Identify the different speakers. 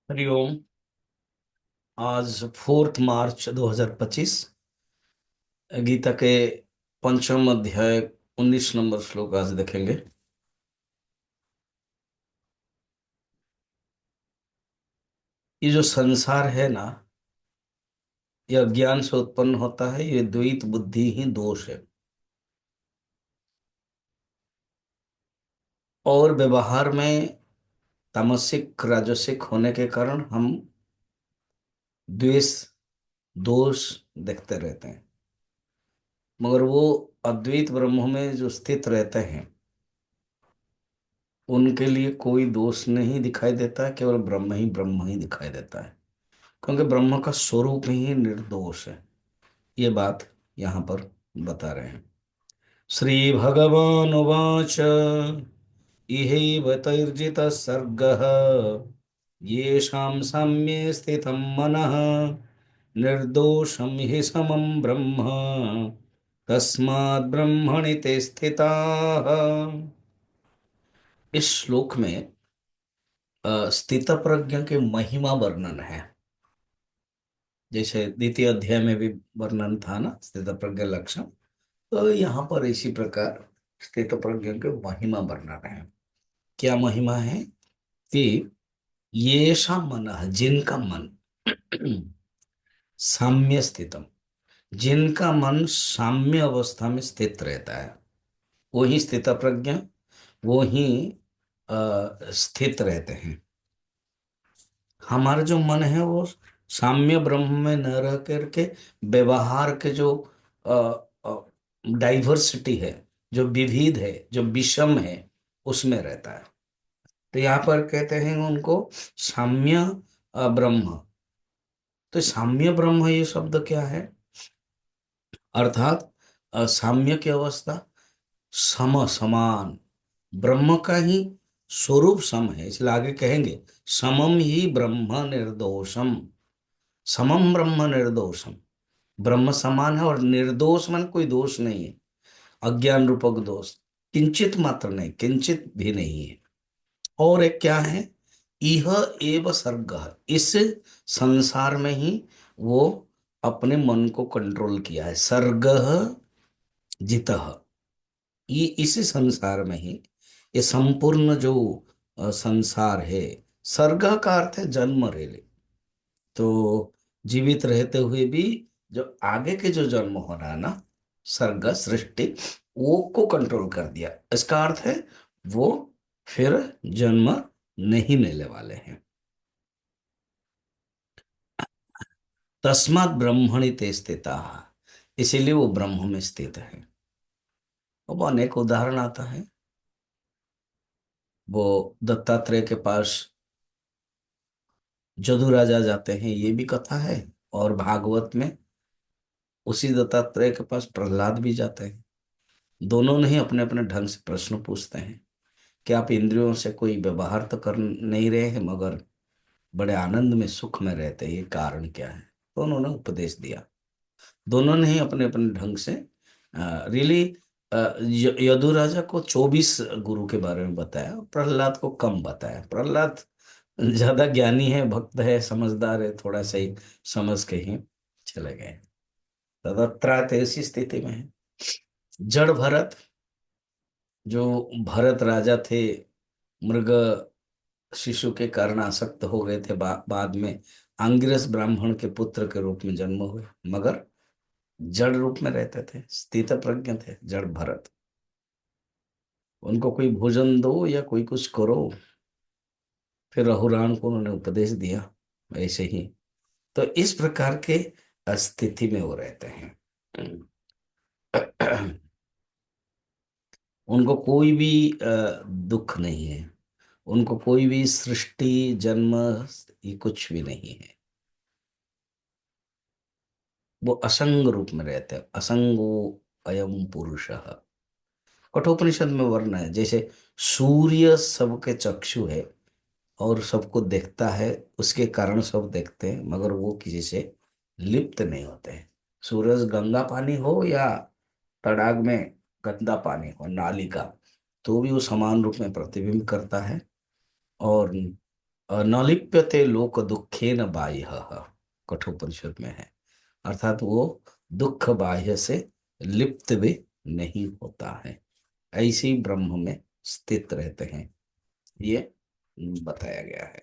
Speaker 1: हरिओम। आज 4 मार्च 2025। गीता के पंचम अध्याय 19 नंबर श्लोक आज देखेंगे। ये जो संसार है ना, ये अज्ञान से उत्पन्न होता है। ये द्वैत बुद्धि ही दोष है। और व्यवहार में तामसिक राजसिक होने के कारण हम द्वेष दोष देखते रहते हैं। मगर वो अद्वैत ब्रह्म में जो स्थित रहते हैं, उनके लिए कोई दोष नहीं दिखाई देता है। केवल ब्रह्म ही दिखाई देता है, क्योंकि ब्रह्म का स्वरूप ही निर्दोष है। ये बात यहाँ पर बता रहे हैं। श्री भगवान उवाच इहैव तैर्जितः सर्गः येषां साम्ये स्थितं मनः निर्दोषं हि समं ब्रह्म तस्माद् ब्रह्मणि ते स्थिताः। इस श्लोक में स्थित प्रज्ञ के महिमा वर्णन है। जैसे द्वितीय अध्याय में भी वर्णन था ना, स्थित प्रज्ञ लक्षण। तो यहाँ पर इसी प्रकार स्थित प्रज्ञ के महिमा वर्णन है। क्या महिमा है कि ये सा मन है, जिनका मन साम्य स्थितम, जिनका मन साम्य अवस्था में स्थित रहता है, वही स्थित प्रज्ञ, वो ही स्थित रहते हैं। हमारा जो मन है वो साम्य ब्रह्म में न रह करके व्यवहार के जो डाइवर्सिटी है, जो विविध है, जो विषम है, उसमें रहता है। तो यहाँ पर कहते हैं उनको साम्य ब्रह्म। तो साम्य ब्रह्म ये शब्द क्या है? अर्थात साम्य की अवस्था, सम समान, ब्रह्म का ही स्वरूप सम है। इसलिए आगे कहेंगे समम ही ब्रह्म निर्दोषम। समम ब्रह्म निर्दोषम, ब्रह्म समान है और निर्दोष मन कोई दोष नहीं है। अज्ञान रूपक दोष किंचित मात्र नहीं, किंचित भी नहीं है। और एक क्या है? इह एव सर्ग, इस संसार में ही वो अपने मन को कंट्रोल किया है। सर्ग जितः, ये इसी संसार में ही, ये संपूर्ण जो संसार है। सर्ग का अर्थ है जन्म रेले। तो जीवित रहते हुए भी जो आगे के जो जन्म हो रहा है ना, सर्ग सृष्टि, वो को कंट्रोल कर दिया। इसका अर्थ है वो फिर जन्म नहीं लेने वाले हैं। तस्मात् ब्रह्मणि ते स्थिता, इसीलिए वो ब्रह्म में स्थित है। अब अनेक उदाहरण आता है। वो दत्तात्रेय के पास जदू राजा जाते हैं, ये भी कथा है। और भागवत में उसी दत्तात्रेय के पास प्रहलाद भी जाते हैं। दोनों ने ही अपने अपने ढंग से प्रश्न पूछते हैं कि आप इंद्रियों से कोई व्यवहार तो कर नहीं रहे हैं, मगर बड़े आनंद में सुख में रहते हैं, ये कारण क्या है? तो उन्होंने उपदेश दिया। दोनों ने ही अपने अपने ढंग से रियली यदु राजा को 24 गुरु के बारे में बताया, प्रहलाद को कम बताया। प्रहलाद ज्यादा ज्ञानी है, भक्त है, समझदार है, थोड़ा सही समझ के ही चले गए। तदत्रात ऐसी स्थिति में है। जड़ भरत, जो भरत राजा थे, मृग शिशु के कारण आसक्त हो गए थे, बाद में आंगिरस ब्राह्मण के पुत्र के रूप में जन्म हुए, मगर जड़ रूप में रहते थे, स्थित प्रज्ञ थे जड़ भरत। उनको कोई भोजन दो या कोई कुछ करो, फिर रघुराम को उन्होंने उपदेश दिया ऐसे ही। तो इस प्रकार के स्थिति में वो रहते हैं। उनको कोई भी दुख नहीं है, उनको कोई भी सृष्टि जन्म ये कुछ भी नहीं है। वो असंग रूप में रहते हैं। असंगो अयम पुरुष। कठोपनिषद में वर्ण है, जैसे सूर्य सबके चक्षु है और सबको देखता है, उसके कारण सब देखते हैं, मगर वो किसी से लिप्त नहीं होते हैं। सूरज गंगा पानी हो या तड़ाग में गंदा पानी हो, नाली का, तो भी वो समान रूप में प्रतिबिंब करता है। और न लिप्यते लोक दुखे न बाह्य, कठोपनिषद में है। अर्थात वो दुख बाह्य से लिप्त भी नहीं होता है, ऐसे ही ब्रह्म में स्थित रहते हैं, ये बताया गया है।